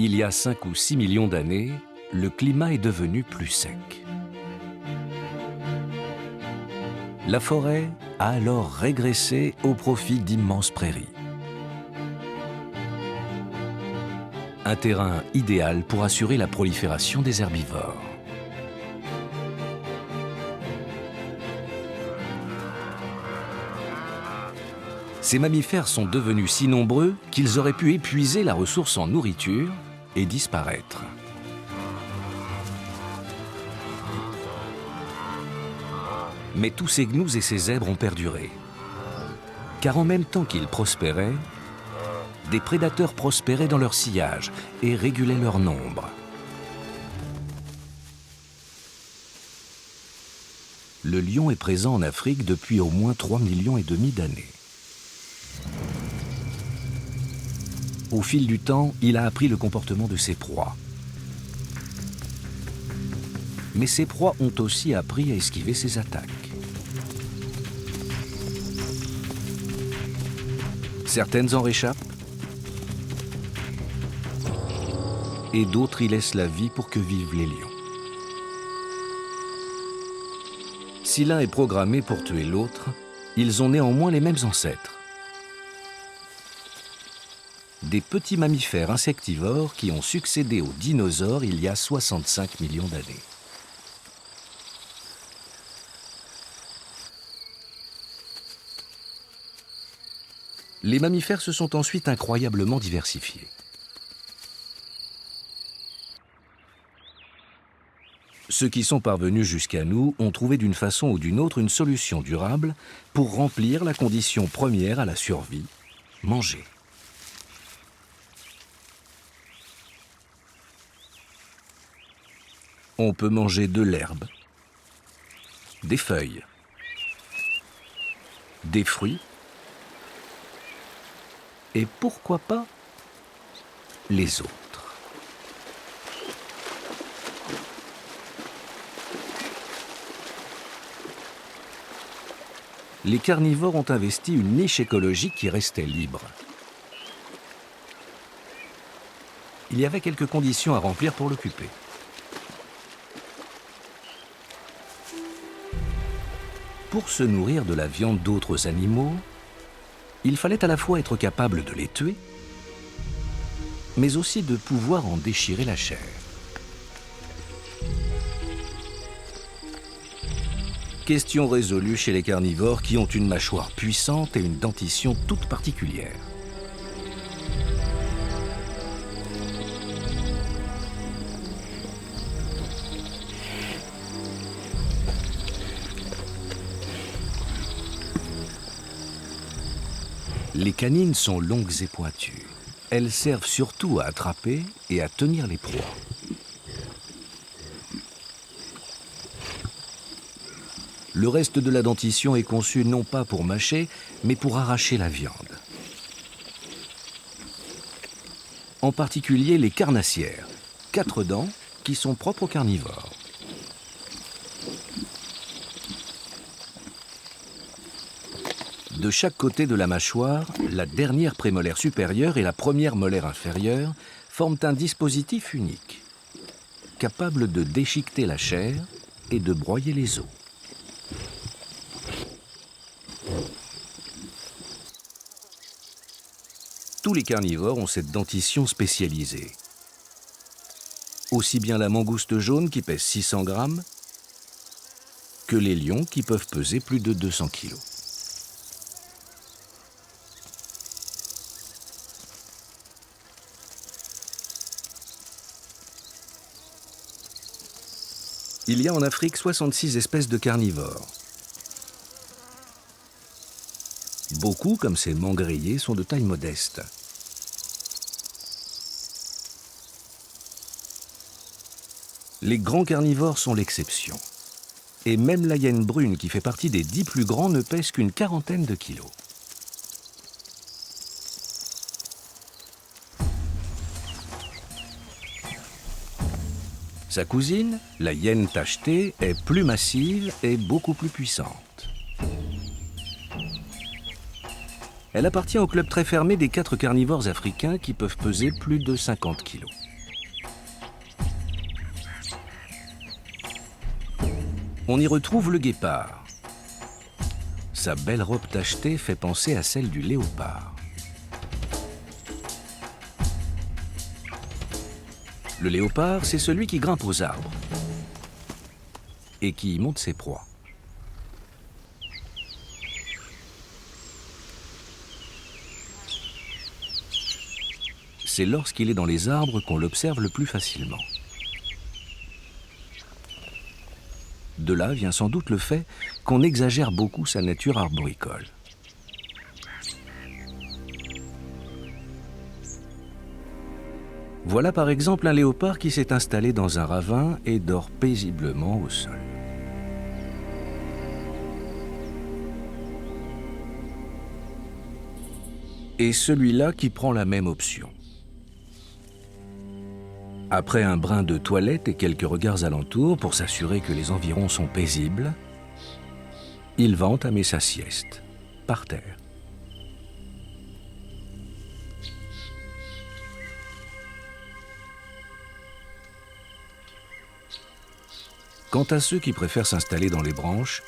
Il y a 5 ou 6 millions d'années, le climat est devenu plus sec. La forêt a alors régressé au profit d'immenses prairies. Un terrain idéal pour assurer la prolifération des herbivores. Ces mammifères sont devenus si nombreux qu'ils auraient pu épuiser la ressource en nourriture et disparaître. Mais tous ces gnous et ces zèbres ont perduré. Car en même temps qu'ils prospéraient, des prédateurs prospéraient dans leur sillage et régulaient leur nombre. Le lion est présent en Afrique depuis au moins 3,5 millions d'années. Au fil du temps, il a appris le comportement de ses proies. Mais ses proies ont aussi appris à esquiver ses attaques. Certaines en réchappent et d'autres y laissent la vie pour que vivent les lions. Si l'un est programmé pour tuer l'autre, ils ont néanmoins les mêmes ancêtres. Des petits mammifères insectivores qui ont succédé aux dinosaures il y a 65 millions d'années. Les mammifères se sont ensuite incroyablement diversifiés. Ceux qui sont parvenus jusqu'à nous ont trouvé d'une façon ou d'une autre une solution durable pour remplir la condition première à la survie, manger. On peut manger de l'herbe, des feuilles, des fruits et pourquoi pas les autres. Les carnivores ont investi une niche écologique qui restait libre. Il y avait quelques conditions à remplir pour l'occuper. Pour se nourrir de la viande d'autres animaux, il fallait à la fois être capable de les tuer, mais aussi de pouvoir en déchirer la chair. Question résolue chez les carnivores qui ont une mâchoire puissante et une dentition toute particulière. Les canines sont longues et pointues. Elles servent surtout à attraper et à tenir les proies. Le reste de la dentition est conçu non pas pour mâcher, mais pour arracher la viande. En particulier les carnassières, 4 dents qui sont propres aux carnivores. De chaque côté de la mâchoire, la dernière prémolaire supérieure et la première molaire inférieure forment un dispositif unique, capable de déchiqueter la chair et de broyer les os. Tous les carnivores ont cette dentition spécialisée. Aussi bien la mangouste jaune qui pèse 600 grammes que les lions qui peuvent peser plus de 200 kilos. Il y a en Afrique 66 espèces de carnivores. Beaucoup, comme ces mangréiers, sont de taille modeste. Les grands carnivores sont l'exception. Et même la hyène brune, qui fait partie des 10 plus grands, ne pèse qu'une quarantaine de kilos. Sa cousine, la hyène tachetée, est plus massive et beaucoup plus puissante. Elle appartient au club très fermé des 4 carnivores africains qui peuvent peser plus de 50 kilos. On y retrouve le guépard. Sa belle robe tachetée fait penser à celle du léopard. Le léopard, c'est celui qui grimpe aux arbres et qui y monte ses proies. C'est lorsqu'il est dans les arbres qu'on l'observe le plus facilement. De là vient sans doute le fait qu'on exagère beaucoup sa nature arboricole. Voilà par exemple un léopard qui s'est installé dans un ravin et dort paisiblement au sol. Et celui-là qui prend la même option. Après un brin de toilette et quelques regards alentours pour s'assurer que les environs sont paisibles, il va entamer sa sieste, par terre. Quant à ceux qui préfèrent s'installer dans les branches,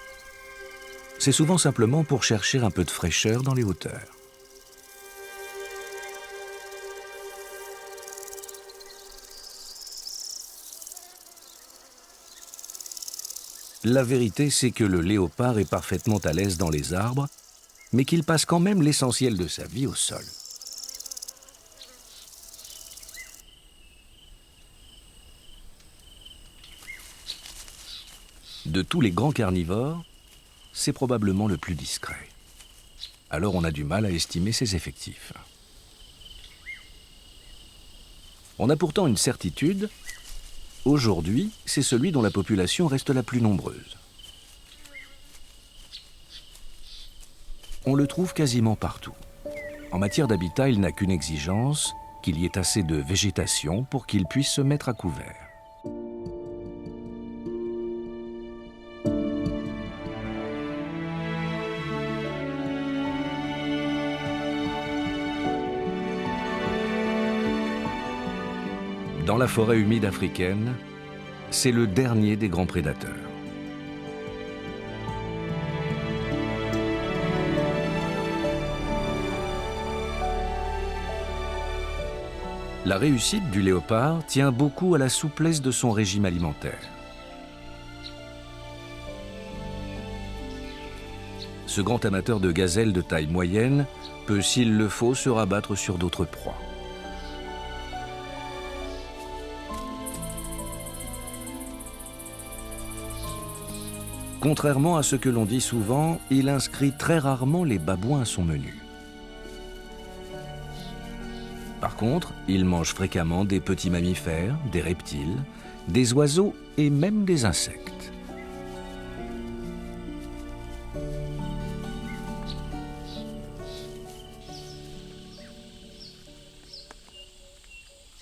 c'est souvent simplement pour chercher un peu de fraîcheur dans les hauteurs. La vérité, c'est que le léopard est parfaitement à l'aise dans les arbres, mais qu'il passe quand même l'essentiel de sa vie au sol. De tous les grands carnivores, c'est probablement le plus discret. Alors on a du mal à estimer ses effectifs. On a pourtant une certitude. Aujourd'hui, c'est celui dont la population reste la plus nombreuse. On le trouve quasiment partout. En matière d'habitat, il n'a qu'une exigence, qu'il y ait assez de végétation pour qu'il puisse se mettre à couvert. Dans la forêt humide africaine, c'est le dernier des grands prédateurs. La réussite du léopard tient beaucoup à la souplesse de son régime alimentaire. Ce grand amateur de gazelles de taille moyenne peut, s'il le faut, se rabattre sur d'autres proies. Contrairement à ce que l'on dit souvent, il inscrit très rarement les babouins à son menu. Par contre, il mange fréquemment des petits mammifères, des reptiles, des oiseaux et même des insectes.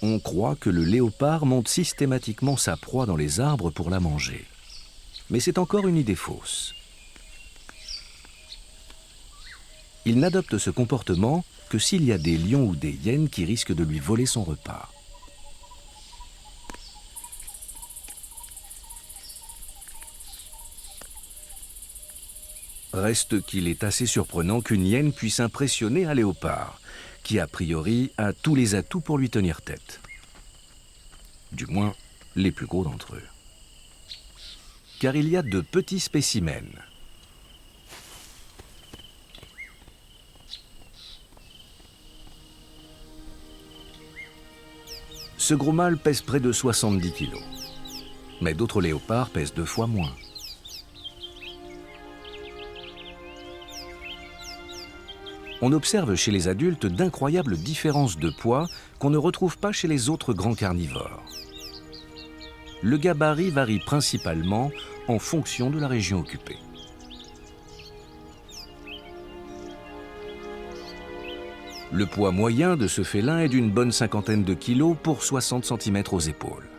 On croit que le léopard monte systématiquement sa proie dans les arbres pour la manger. Mais c'est encore une idée fausse. Il n'adopte ce comportement que s'il y a des lions ou des hyènes qui risquent de lui voler son repas. Reste qu'il est assez surprenant qu'une hyène puisse impressionner un léopard, qui a priori a tous les atouts pour lui tenir tête. Du moins, les plus gros d'entre eux. Car il y a de petits spécimens. Ce gros mâle pèse près de 70 kg. Mais d'autres léopards pèsent 2 fois moins. On observe chez les adultes d'incroyables différences de poids qu'on ne retrouve pas chez les autres grands carnivores. Le gabarit varie principalement en fonction de la région occupée. Le poids moyen de ce félin est d'une bonne cinquantaine de kilos pour 60 cm aux épaules.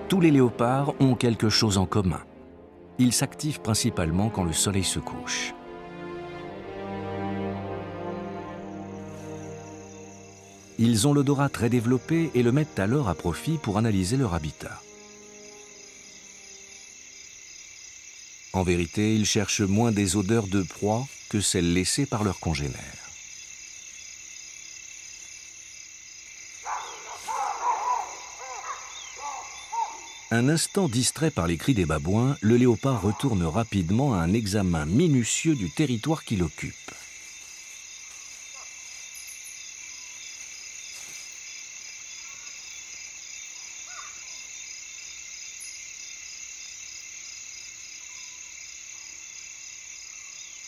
Tous les léopards ont quelque chose en commun. Ils s'activent principalement quand le soleil se couche. Ils ont l'odorat très développé et le mettent alors à profit pour analyser leur habitat. En vérité, ils cherchent moins des odeurs de proie que celles laissées par leurs congénères. Un instant distrait par les cris des babouins, le léopard retourne rapidement à un examen minutieux du territoire qu'il occupe.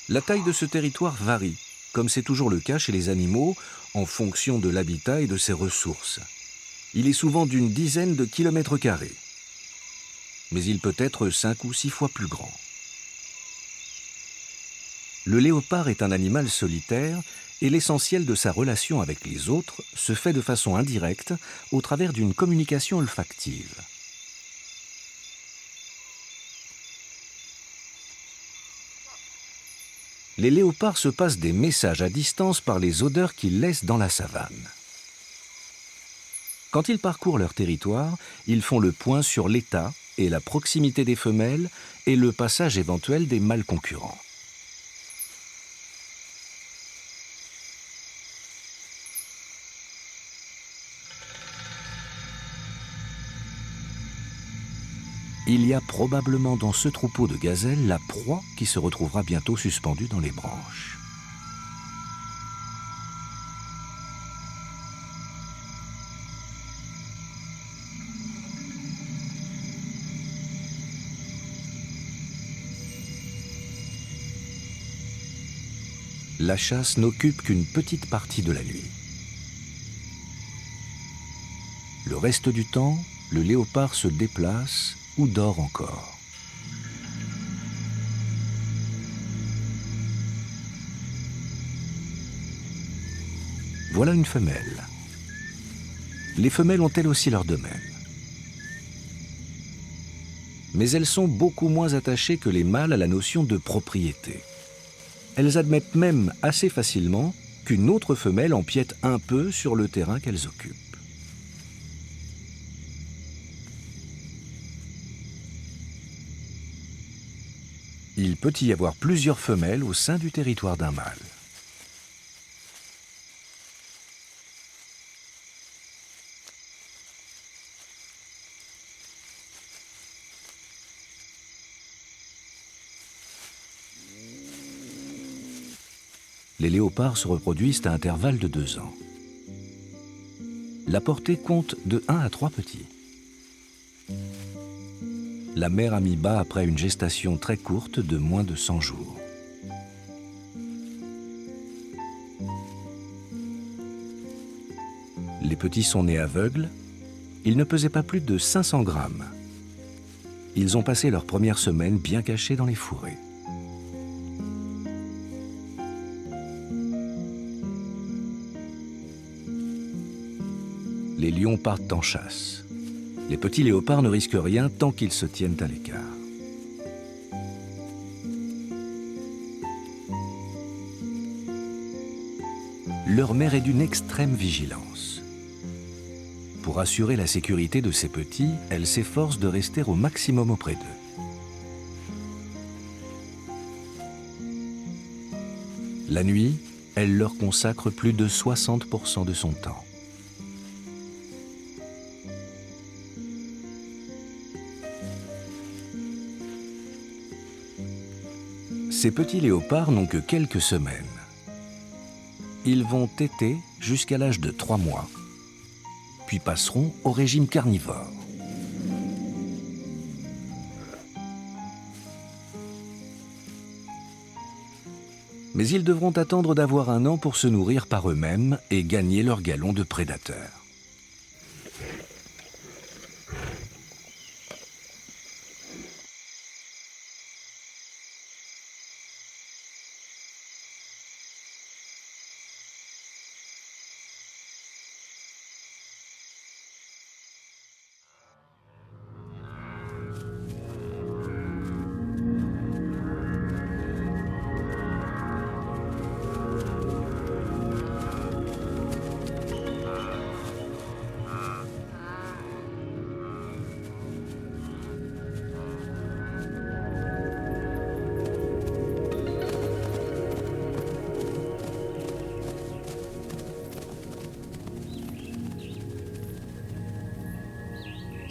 La taille de ce territoire varie, comme c'est toujours le cas chez les animaux, en fonction de l'habitat et de ses ressources. Il est souvent d'une dizaine de kilomètres carrés, mais il peut être 5 ou 6 fois plus grand. Le léopard est un animal solitaire et l'essentiel de sa relation avec les autres se fait de façon indirecte au travers d'une communication olfactive. Les léopards se passent des messages à distance par les odeurs qu'ils laissent dans la savane. Quand ils parcourent leur territoire, ils font le point sur l'état et la proximité des femelles et le passage éventuel des mâles concurrents. Il y a probablement dans ce troupeau de gazelles la proie qui se retrouvera bientôt suspendue dans les branches. La chasse n'occupe qu'une petite partie de la nuit. Le reste du temps, le léopard se déplace ou dort encore. Voilà une femelle. Les femelles ont elles aussi leur domaine. Mais elles sont beaucoup moins attachées que les mâles à la notion de propriété. Elles admettent même assez facilement qu'une autre femelle empiète un peu sur le terrain qu'elles occupent. Il peut y avoir plusieurs femelles au sein du territoire d'un mâle. Les léopards se reproduisent à intervalles de 2 ans. La portée compte de 1 à 3 petits. La mère a mis bas après une gestation très courte de moins de 100 jours. Les petits sont nés aveugles. Ils ne pesaient pas plus de 500 grammes. Ils ont passé leur première semaine bien cachés dans les fourrés. Les lions partent en chasse. Les petits léopards ne risquent rien tant qu'ils se tiennent à l'écart. Leur mère est d'une extrême vigilance. Pour assurer la sécurité de ses petits, elle s'efforce de rester au maximum auprès d'eux. La nuit, elle leur consacre plus de 60% de son temps. Ces petits léopards n'ont que quelques semaines. Ils vont téter jusqu'à l'âge de 3 mois, puis passeront au régime carnivore. Mais ils devront attendre d'avoir 1 an pour se nourrir par eux-mêmes et gagner leur galon de prédateurs.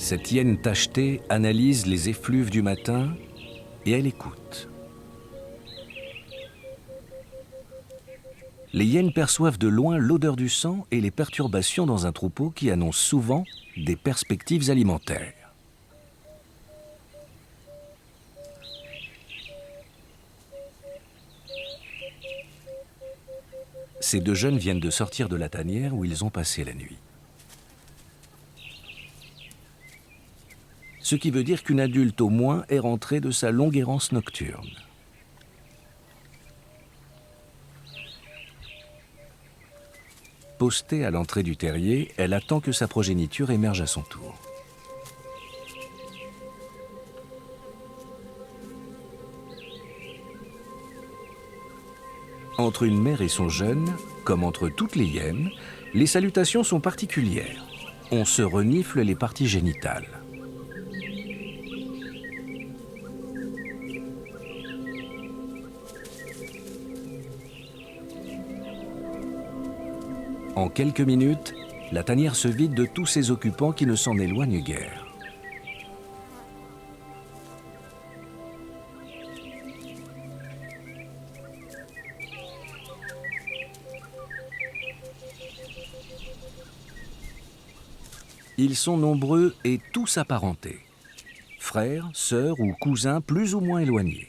Cette hyène tachetée analyse les effluves du matin et elle écoute. Les hyènes perçoivent de loin l'odeur du sang et les perturbations dans un troupeau qui annoncent souvent des perspectives alimentaires. Ces deux jeunes viennent de sortir de la tanière où ils ont passé la nuit. Ce qui veut dire qu'une adulte au moins est rentrée de sa longue errance nocturne. Postée à l'entrée du terrier, elle attend que sa progéniture émerge à son tour. Entre une mère et son jeune, comme entre toutes les hyènes, les salutations sont particulières. On se renifle les parties génitales. En quelques minutes, la tanière se vide de tous ses occupants qui ne s'en éloignent guère. Ils sont nombreux et tous apparentés. Frères, sœurs ou cousins plus ou moins éloignés.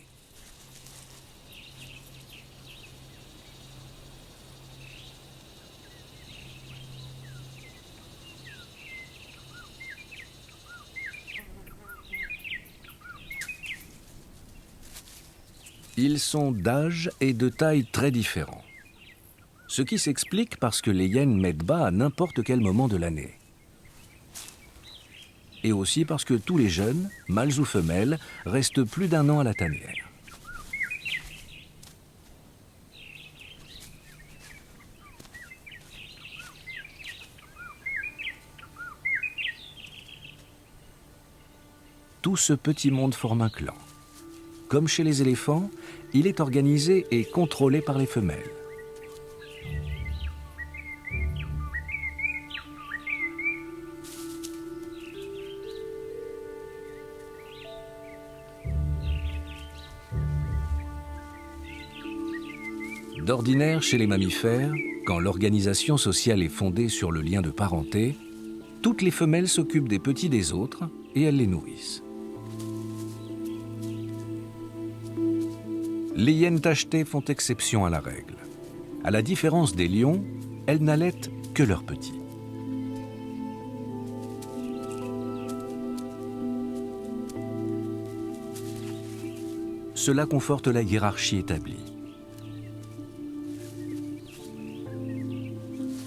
Ils sont d'âge et de taille très différents. Ce qui s'explique parce que les hyènes mettent bas à n'importe quel moment de l'année. Et aussi parce que tous les jeunes, mâles ou femelles, restent plus d'un an à la tanière. Tout ce petit monde forme un clan. Comme chez les éléphants, il est organisé et contrôlé par les femelles. D'ordinaire, chez les mammifères, quand l'organisation sociale est fondée sur le lien de parenté, toutes les femelles s'occupent des petits des autres et elles les nourrissent. Les hyènes tachetées font exception à la règle. À la différence des lions, elles n'allaitent que leurs petits. Cela conforte la hiérarchie établie.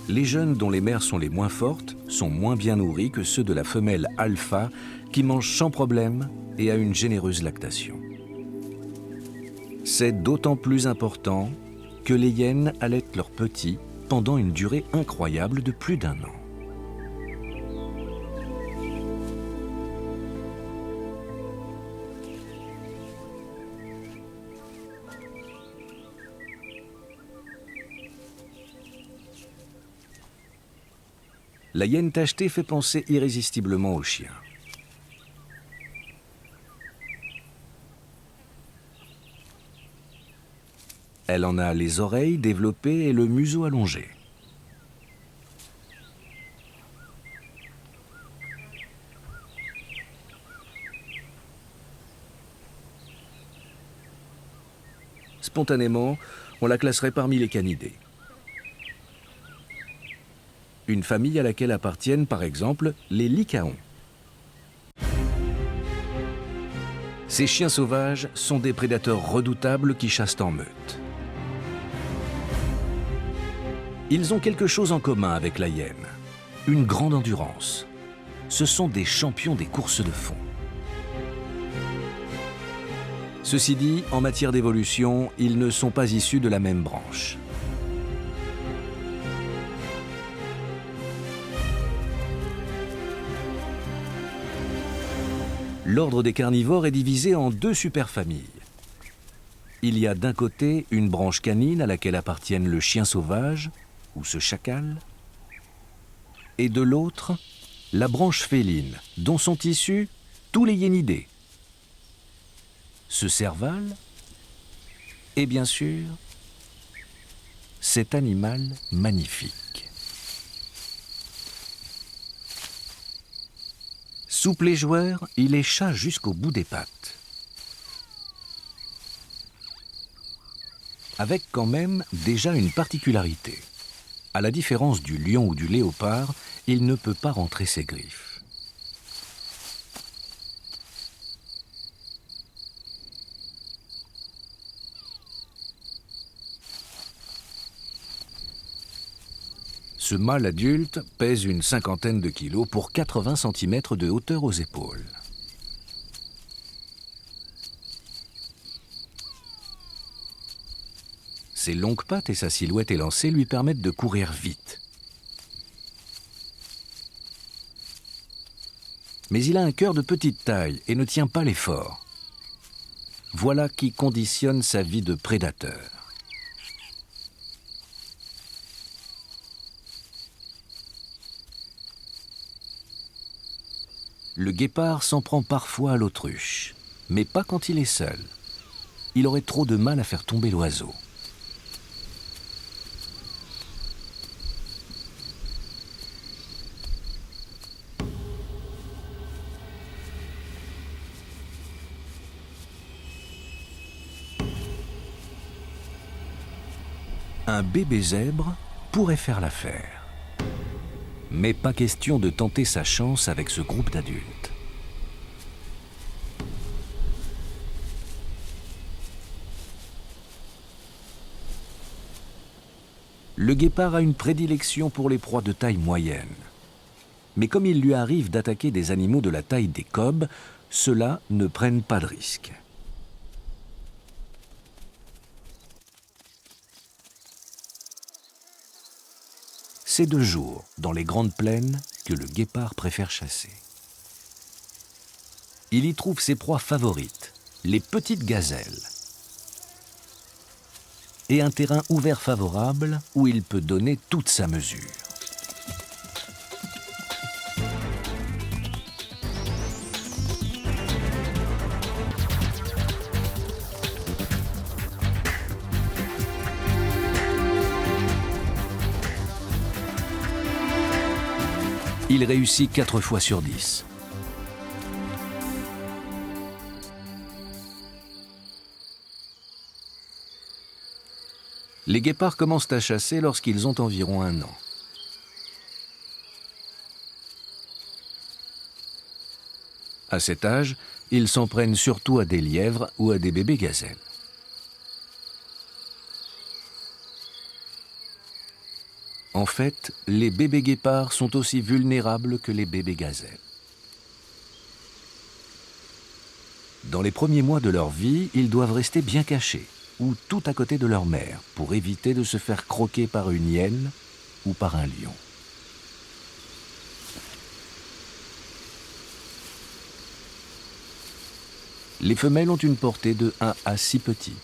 Les jeunes dont les mères sont les moins fortes sont moins bien nourris que ceux de la femelle alpha qui mange sans problème et a une généreuse lactation. C'est d'autant plus important que les hyènes allaitent leurs petits pendant une durée incroyable de plus d'un an. La hyène tachetée fait penser irrésistiblement au chien. Elle en a les oreilles développées et le museau allongé. Spontanément, on la classerait parmi les canidés. Une famille à laquelle appartiennent par exemple les lycaons. Ces chiens sauvages sont des prédateurs redoutables qui chassent en meute. Ils ont quelque chose en commun avec la hyène, une grande endurance. Ce sont des champions des courses de fond. Ceci dit, en matière d'évolution, ils ne sont pas issus de la même branche. L'ordre des carnivores est divisé en deux superfamilles. Il y a d'un côté une branche canine à laquelle appartiennent le chien sauvage, ou ce chacal, et de l'autre, la branche féline, dont sont issus tous les hyénidés. Ce serval et bien sûr cet animal magnifique. Souple et joueur, il est chat jusqu'au bout des pattes. Avec quand même déjà une particularité. À la différence du lion ou du léopard, il ne peut pas rentrer ses griffes. Ce mâle adulte pèse une cinquantaine de kilos pour 80 cm de hauteur aux épaules. Ses longues pattes et sa silhouette élancée lui permettent de courir vite. Mais il a un cœur de petite taille et ne tient pas l'effort. Voilà qui conditionne sa vie de prédateur. Le guépard s'en prend parfois à l'autruche, mais pas quand il est seul. Il aurait trop de mal à faire tomber l'oiseau. Un bébé zèbre pourrait faire l'affaire. Mais pas question de tenter sa chance avec ce groupe d'adultes. Le guépard a une prédilection pour les proies de taille moyenne. Mais comme il lui arrive d'attaquer des animaux de la taille des kobs, ceux-là ne prennent pas de risque. C'est de jour, dans les grandes plaines, que le guépard préfère chasser. Il y trouve ses proies favorites, les petites gazelles. Et un terrain ouvert favorable où il peut donner toute sa mesure. Il réussit 4 fois sur 10. Les guépards commencent à chasser lorsqu'ils ont environ 1 an. À cet âge, ils s'en prennent surtout à des lièvres ou à des bébés gazelles. En fait, les bébés guépards sont aussi vulnérables que les bébés gazelles. Dans les premiers mois de leur vie, ils doivent rester bien cachés, ou tout à côté de leur mère, pour éviter de se faire croquer par une hyène ou par un lion. Les femelles ont une portée de 1 à 6 petits.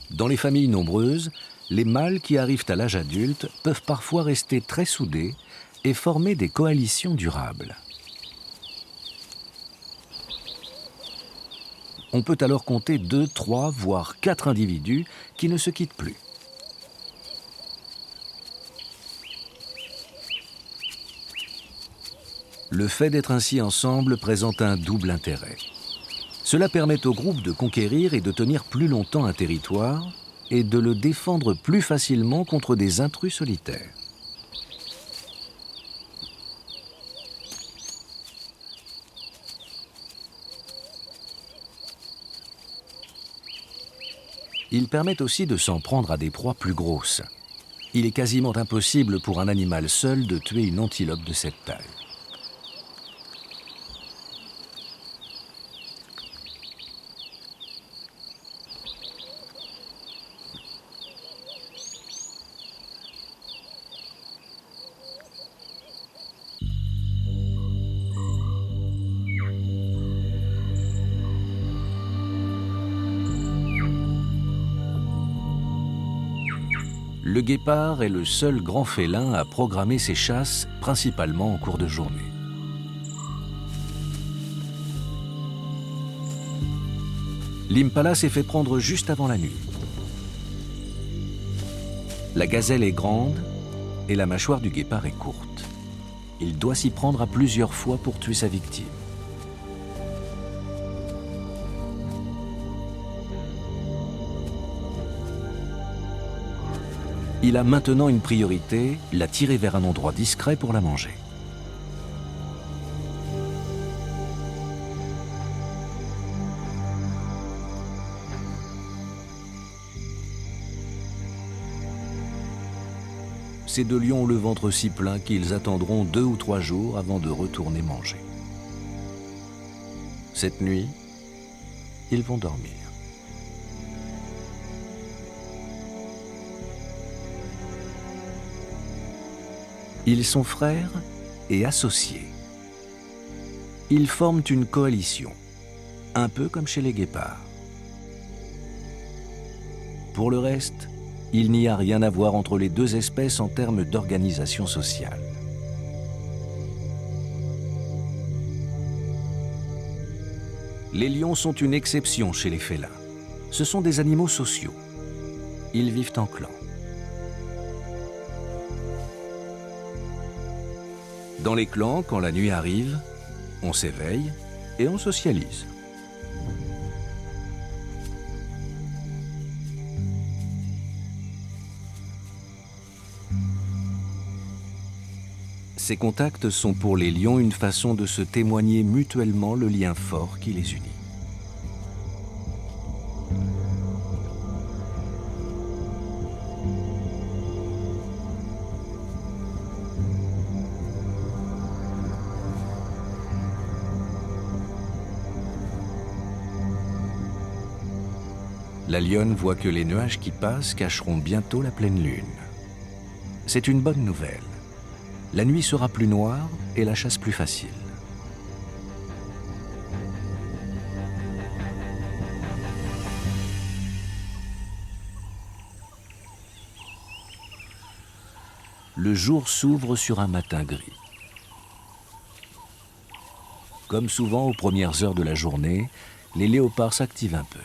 Dans les familles nombreuses, les mâles qui arrivent à l'âge adulte peuvent parfois rester très soudés et former des coalitions durables. On peut alors compter 2, 3, voire 4 individus qui ne se quittent plus. Le fait d'être ainsi ensemble présente un double intérêt. Cela permet au groupe de conquérir et de tenir plus longtemps un territoire et de le défendre plus facilement contre des intrus solitaires. Ils permettent aussi de s'en prendre à des proies plus grosses. Il est quasiment impossible pour un animal seul de tuer une antilope de cette taille. Le guépard est le seul grand félin à programmer ses chasses principalement en cours de journée. L'impala s'est fait prendre juste avant la nuit. La gazelle est grande et la mâchoire du guépard est courte. Il doit s'y prendre à plusieurs fois pour tuer sa victime. Il a maintenant une priorité, la tirer vers un endroit discret pour la manger. Ces deux lions ont le ventre si plein qu'ils attendront 2 ou 3 jours avant de retourner manger. Cette nuit, ils vont dormir. Ils sont frères et associés. Ils forment une coalition, un peu comme chez les guépards. Pour le reste, il n'y a rien à voir entre les deux espèces en termes d'organisation sociale. Les lions sont une exception chez les félins. Ce sont des animaux sociaux. Ils vivent en clan. Dans les clans, quand la nuit arrive, on s'éveille et on socialise. Ces contacts sont pour les lions une façon de se témoigner mutuellement le lien fort qui les unit. La lionne voit que les nuages qui passent cacheront bientôt la pleine lune. C'est une bonne nouvelle. La nuit sera plus noire et la chasse plus facile. Le jour s'ouvre sur un matin gris. Comme souvent aux premières heures de la journée, les léopards s'activent un peu.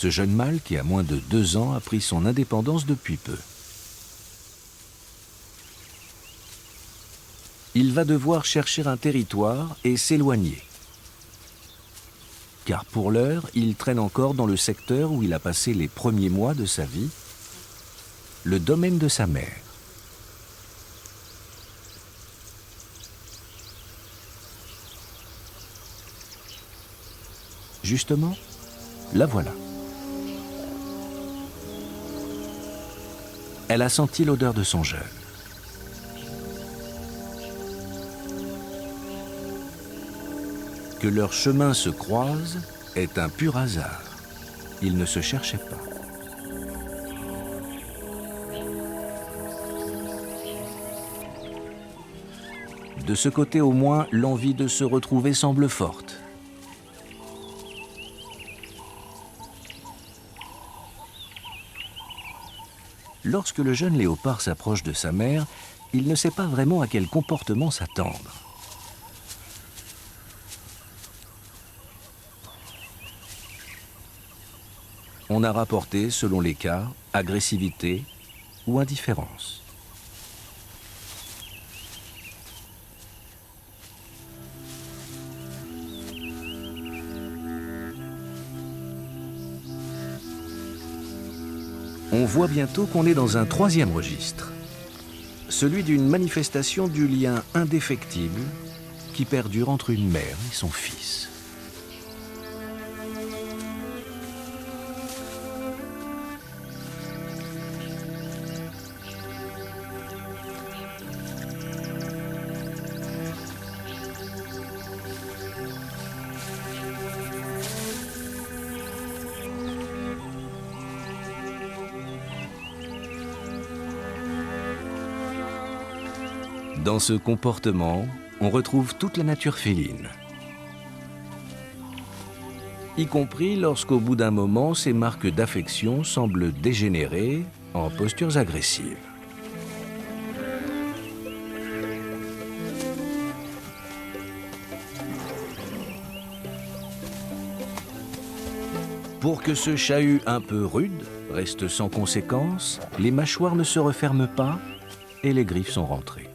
Ce jeune mâle, qui a moins de 2 ans, a pris son indépendance depuis peu. Il va devoir chercher un territoire et s'éloigner. Car pour l'heure, il traîne encore dans le secteur où il a passé les premiers mois de sa vie, le domaine de sa mère. Justement, la voilà. Elle a senti l'odeur de son jeune. Que leurs chemins se croisent est un pur hasard. Ils ne se cherchaient pas. De ce côté au moins, l'envie de se retrouver semble forte. Lorsque le jeune léopard s'approche de sa mère, il ne sait pas vraiment à quel comportement s'attendre. On a rapporté, selon les cas, agressivité ou indifférence. On voit bientôt qu'on est dans un 3e registre, celui d'une manifestation du lien indéfectible qui perdure entre une mère et son fils. Dans ce comportement, on retrouve toute la nature féline. y compris lorsqu'au bout d'un moment, ces marques d'affection semblent dégénérer en postures agressives. Pour que ce chahut un peu rude reste sans conséquence, les mâchoires ne se referment pas et les griffes sont rentrées.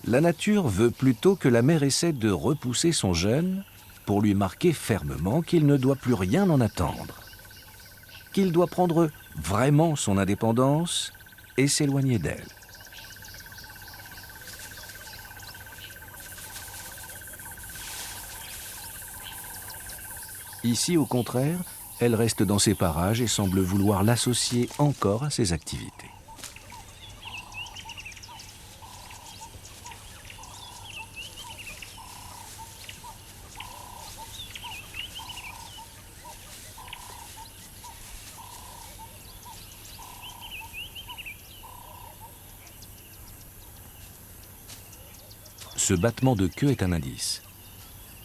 La nature veut plutôt que la mère essaie de repousser son jeune pour lui marquer fermement qu'il ne doit plus rien en attendre, qu'il doit prendre vraiment son indépendance et s'éloigner d'elle. Ici, au contraire, elle reste dans ses parages et semble vouloir l'associer encore à ses activités. Ce battement de queue est un indice.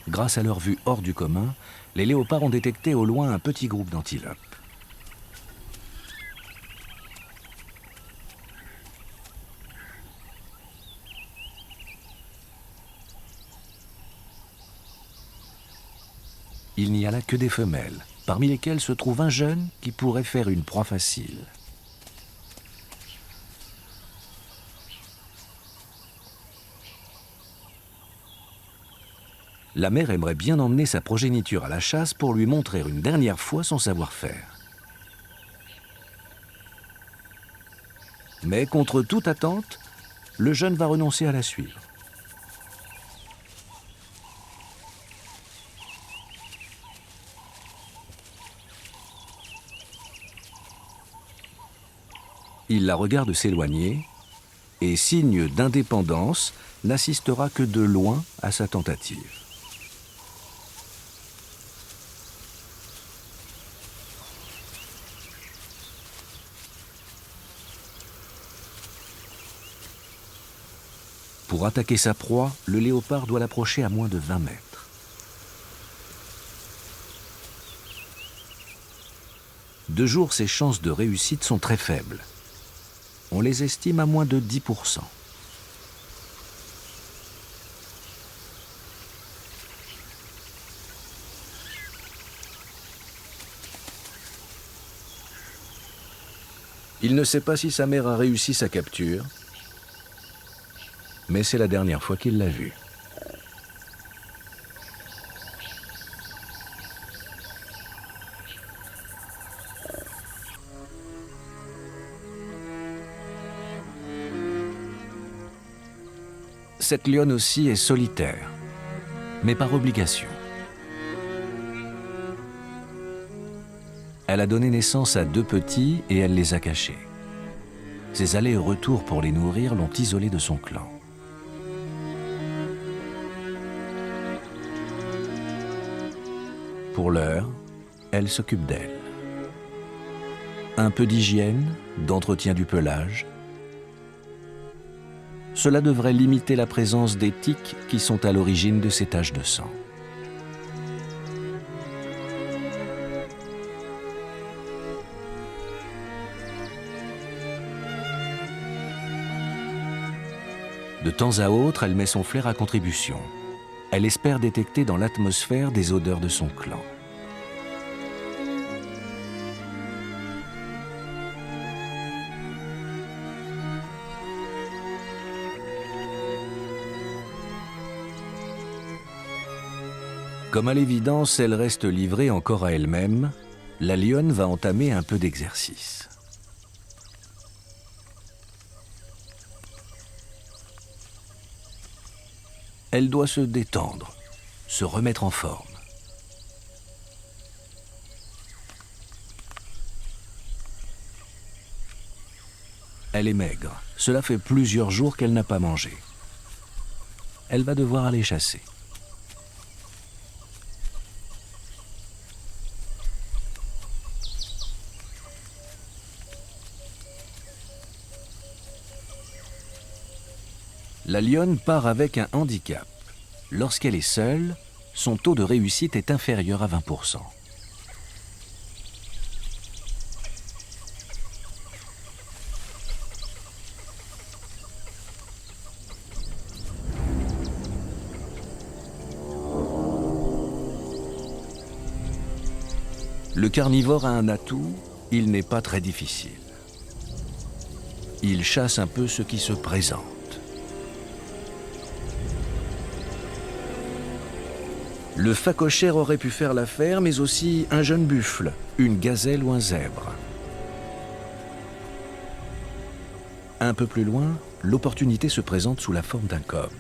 Grâce à leur vue hors du commun, les léopards ont détecté au loin un petit groupe d'antilopes. Il n'y a là que des femelles, parmi lesquelles se trouve un jeune qui pourrait faire une proie facile. La mère aimerait bien emmener sa progéniture à la chasse pour lui montrer une dernière fois son savoir-faire. Mais contre toute attente, le jeune va renoncer à la suivre. Il la regarde s'éloigner et, signe d'indépendance, n'assistera que de loin à sa tentative. Pour attaquer sa proie, le léopard doit l'approcher à moins de 20 mètres. De jour, ses chances de réussite sont très faibles. On les estime à moins de 10%. Il ne sait pas si sa mère a réussi sa capture, mais c'est la dernière fois qu'il l'a vue. Cette lionne aussi est solitaire, mais par obligation. Elle a donné naissance à 2 petits et elle les a cachés. Ses allers et retours pour les nourrir l'ont isolée de son clan. Pour l'heure, elle s'occupe d'elle. Un peu d'hygiène, d'entretien du pelage. Cela devrait limiter la présence des tiques qui sont à l'origine de ces taches de sang. De temps à autre, elle met son flair à contribution. Elle espère détecter dans l'atmosphère des odeurs de son clan. Comme à l'évidence, elle reste livrée encore à elle-même, la lionne va entamer un peu d'exercice. Elle doit se détendre, se remettre en forme. Elle est maigre. Cela fait plusieurs jours qu'elle n'a pas mangé. Elle va devoir aller chasser. La lionne part avec un handicap. Lorsqu'elle est seule, son taux de réussite est inférieur à 20%. Le carnivore a un atout, il n'est pas très difficile. Il chasse un peu ce qui se présente. Le phacochère aurait pu faire l'affaire, mais aussi un jeune buffle, une gazelle ou un zèbre. Un peu plus loin, l'opportunité se présente sous la forme d'un cob.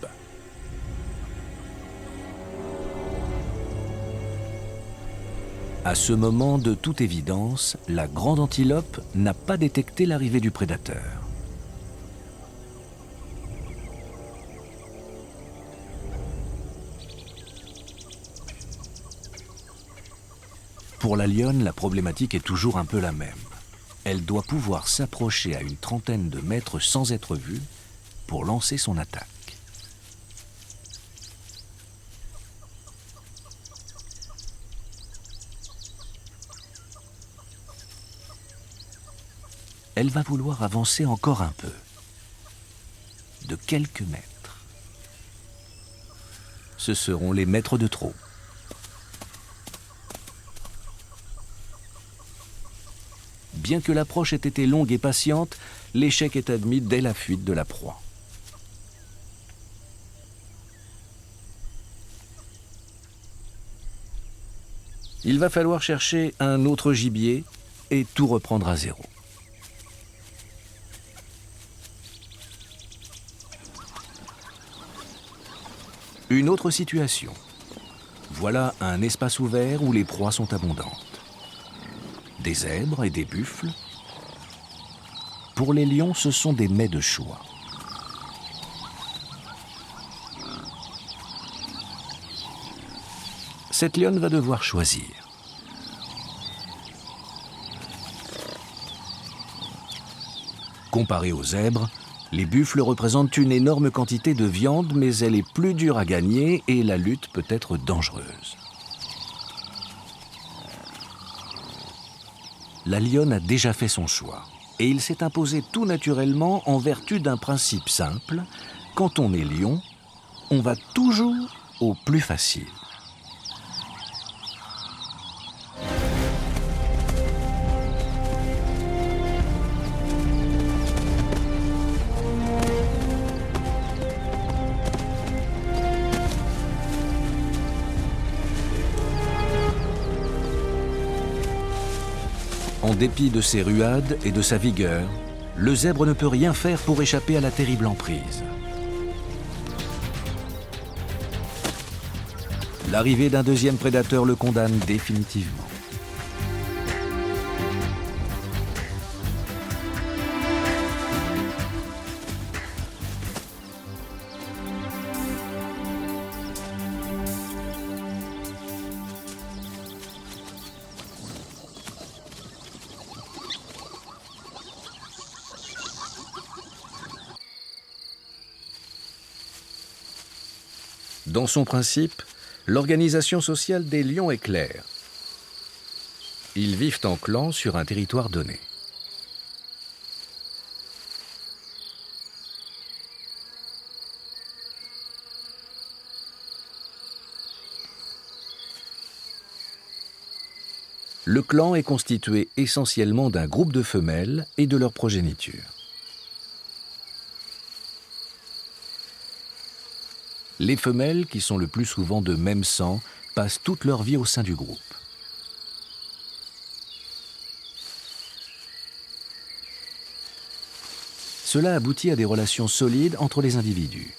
À ce moment, de toute évidence, la grande antilope n'a pas détecté l'arrivée du prédateur. Pour la lionne, la problématique est toujours un peu la même. Elle doit pouvoir s'approcher à une trentaine de mètres sans être vue pour lancer son attaque. Elle va vouloir avancer encore un peu, de quelques mètres. Ce seront les mètres de trop. Bien que l'approche ait été longue et patiente, l'échec est admis dès la fuite de la proie. Il va falloir chercher un autre gibier et tout reprendre à zéro. Une autre situation. Voilà un espace ouvert où les proies sont abondantes. Des zèbres et des buffles. Pour les lions, ce sont des mets de choix. Cette lionne va devoir choisir. Comparé aux zèbres, les buffles représentent une énorme quantité de viande, mais elle est plus dure à gagner et la lutte peut être dangereuse. La lionne a déjà fait son choix et il s'est imposé tout naturellement en vertu d'un principe simple. Quand on est lion, on va toujours au plus facile. En dépit de ses ruades et de sa vigueur, le zèbre ne peut rien faire pour échapper à la terrible emprise. L'arrivée d'un deuxième prédateur le condamne définitivement. Dans son principe, l'organisation sociale des lions est claire. Ils vivent en clan sur un territoire donné. Le clan est constitué essentiellement d'un groupe de femelles et de leur progéniture. Les femelles, qui sont le plus souvent de même sang, passent toute leur vie au sein du groupe. Cela aboutit à des relations solides entre les individus.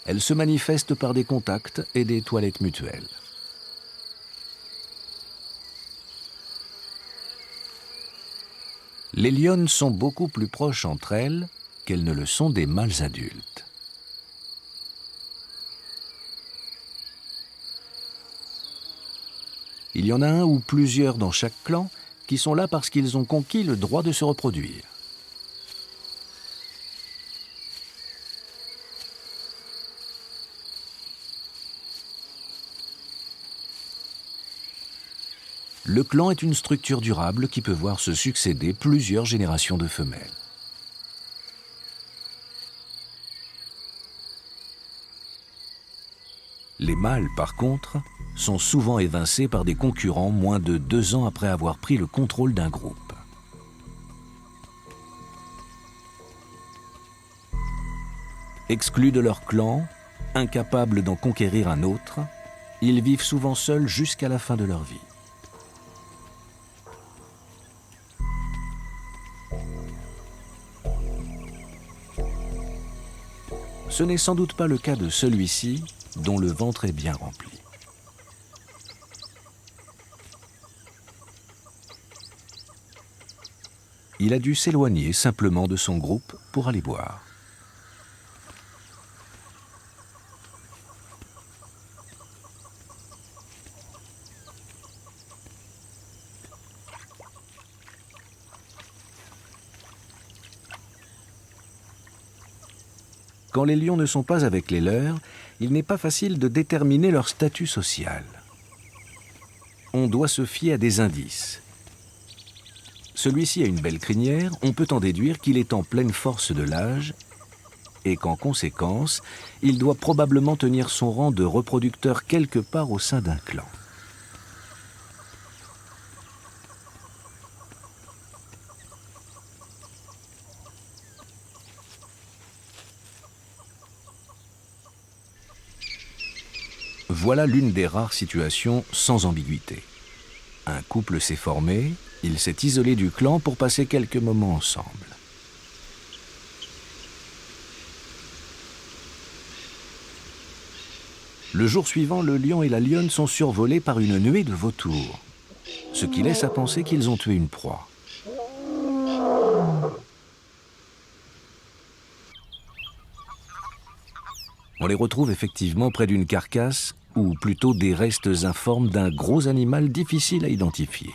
Elles se manifestent par des contacts et des toilettes mutuelles. Les lionnes sont beaucoup plus proches entre elles qu'elles ne le sont des mâles adultes. Il y en a un ou plusieurs dans chaque clan qui sont là parce qu'ils ont conquis le droit de se reproduire. Le clan est une structure durable qui peut voir se succéder plusieurs générations de femelles. Les mâles, par contre, sont souvent évincés par des concurrents moins de 2 ans après avoir pris le contrôle d'un groupe. Exclus de leur clan, incapables d'en conquérir un autre, ils vivent souvent seuls jusqu'à la fin de leur vie. Ce n'est sans doute pas le cas de celui-ci, dont le ventre est bien rempli. Il a dû s'éloigner simplement de son groupe pour aller boire. Quand les lions ne sont pas avec les leurs, il n'est pas facile de déterminer leur statut social. On doit se fier à des indices. Celui-ci a une belle crinière, on peut en déduire qu'il est en pleine force de l'âge et qu'en conséquence, il doit probablement tenir son rang de reproducteur quelque part au sein d'un clan. Voilà l'une des rares situations sans ambiguïté. Un couple s'est formé, il s'est isolé du clan pour passer quelques moments ensemble. Le jour suivant, le lion et la lionne sont survolés par une nuée de vautours, ce qui laisse à penser qu'ils ont tué une proie. On les retrouve effectivement près d'une carcasse, ou plutôt des restes informes d'un gros animal difficile à identifier.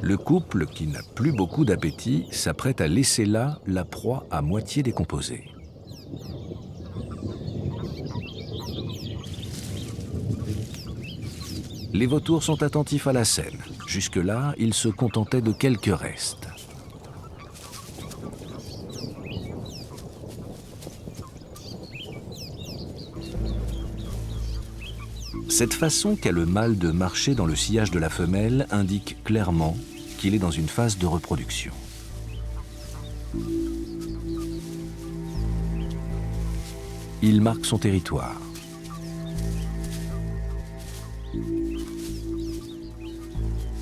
Le couple, qui n'a plus beaucoup d'appétit, s'apprête à laisser là la proie à moitié décomposée. Les vautours sont attentifs à la scène. Jusque-là, ils se contentaient de quelques restes. Cette façon qu'a le mâle de marcher dans le sillage de la femelle indique clairement qu'il est dans une phase de reproduction. Il marque son territoire.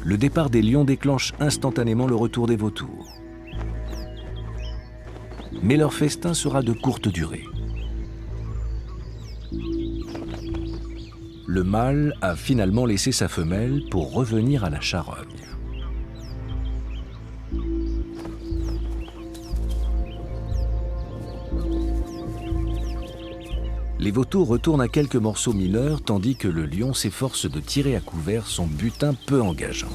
Le départ des lions déclenche instantanément le retour des vautours. Mais leur festin sera de courte durée. Le mâle a finalement laissé sa femelle pour revenir à la charogne. Les vautours retournent à quelques morceaux mineurs tandis que le lion s'efforce de tirer à couvert son butin peu engageant.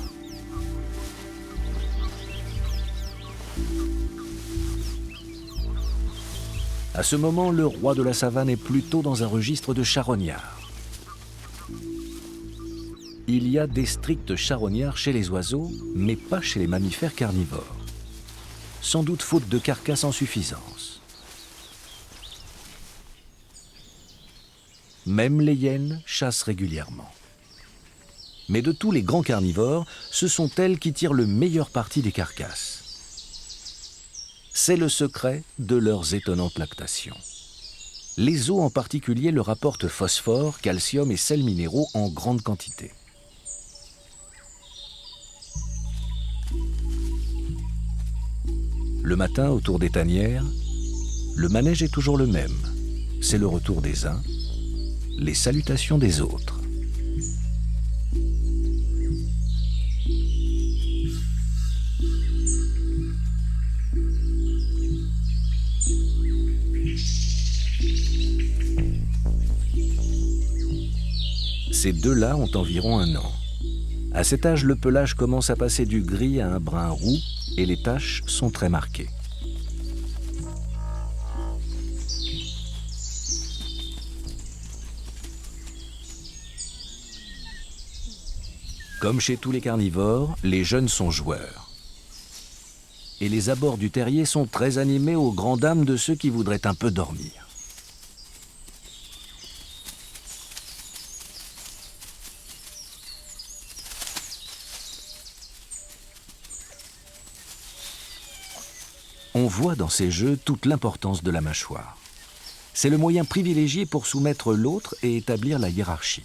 À ce moment, le roi de la savane est plutôt dans un registre de charognards. Il y a des stricts charognards chez les oiseaux, mais pas chez les mammifères carnivores. Sans doute faute de carcasse en suffisance. Même les hyènes chassent régulièrement. Mais de tous les grands carnivores, ce sont elles qui tirent le meilleur parti des carcasses. C'est le secret de leurs étonnantes lactations. Les os en particulier leur apportent phosphore, calcium et sels minéraux en grande quantité. Le matin, autour des tanières, le manège est toujours le même. C'est le retour des uns, les salutations des autres. Ces deux-là ont environ 1 an. À cet âge, le pelage commence à passer du gris à un brun roux et les taches sont très marquées. Comme chez tous les carnivores, les jeunes sont joueurs. Et les abords du terrier sont très animés aux grandes dames de ceux qui voudraient un peu dormir. On voit dans ces jeux toute l'importance de la mâchoire. C'est le moyen privilégié pour soumettre l'autre et établir la hiérarchie.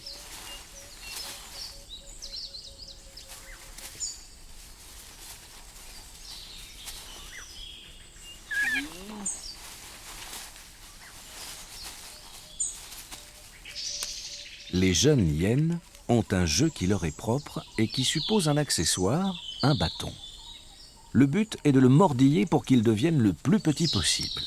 Les jeunes hyènes ont un jeu qui leur est propre et qui suppose un accessoire, un bâton. Le but est de le mordiller pour qu'il devienne le plus petit possible.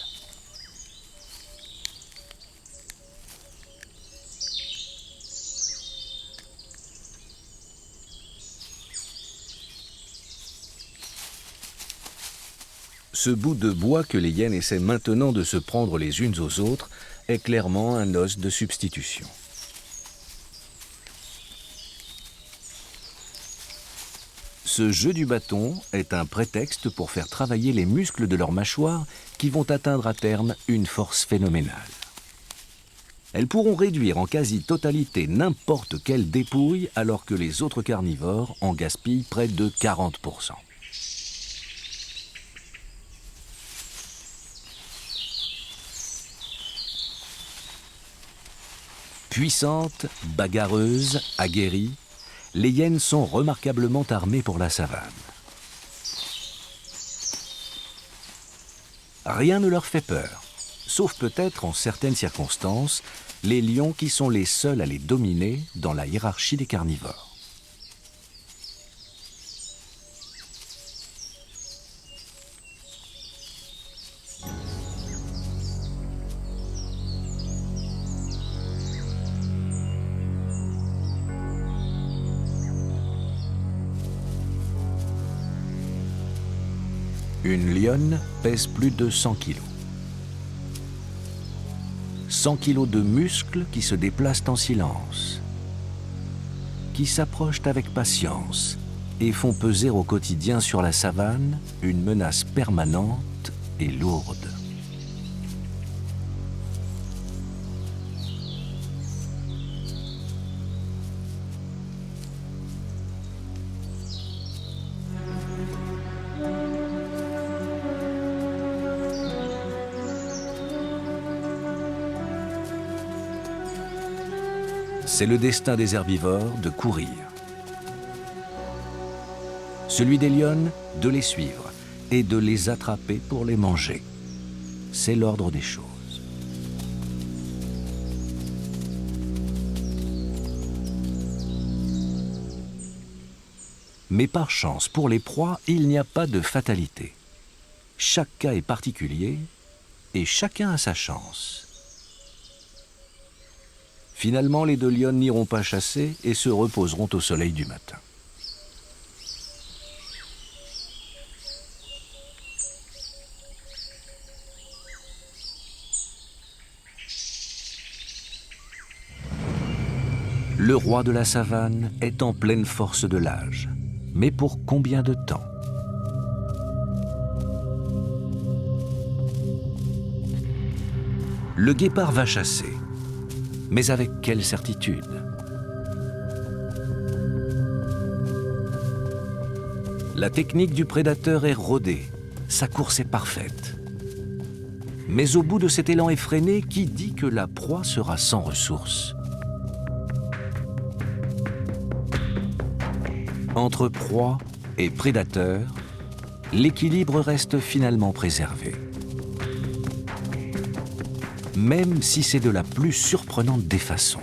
Ce bout de bois que les hyènes essaient maintenant de se prendre les unes aux autres est clairement un os de substitution. Ce jeu du bâton est un prétexte pour faire travailler les muscles de leur mâchoire qui vont atteindre à terme une force phénoménale. Elles pourront réduire en quasi-totalité n'importe quelle dépouille alors que les autres carnivores en gaspillent près de 40%. Puissantes, bagarreuses, aguerries, les hyènes sont remarquablement armées pour la savane. Rien ne leur fait peur, sauf peut-être en certaines circonstances, les lions qui sont les seuls à les dominer dans la hiérarchie des carnivores. Une lionne pèse plus de 100 kg. 100 kg de muscles qui se déplacent en silence, qui s'approchent avec patience et font peser au quotidien sur la savane une menace permanente et lourde. C'est le destin des herbivores de courir. Celui des lionnes, de les suivre et de les attraper pour les manger. C'est l'ordre des choses. Mais par chance, pour les proies, il n'y a pas de fatalité. Chaque cas est particulier et chacun a sa chance. Finalement, les deux lionnes n'iront pas chasser et se reposeront au soleil du matin. Le roi de la savane est en pleine force de l'âge. Mais pour combien de temps ? Le guépard va chasser. Mais avec quelle certitude ? La technique du prédateur est rodée, sa course est parfaite. Mais au bout de cet élan effréné, qui dit que la proie sera sans ressources ? Entre proie et prédateur, l'équilibre reste finalement préservé. Même si c'est de la plus surprenante des façons.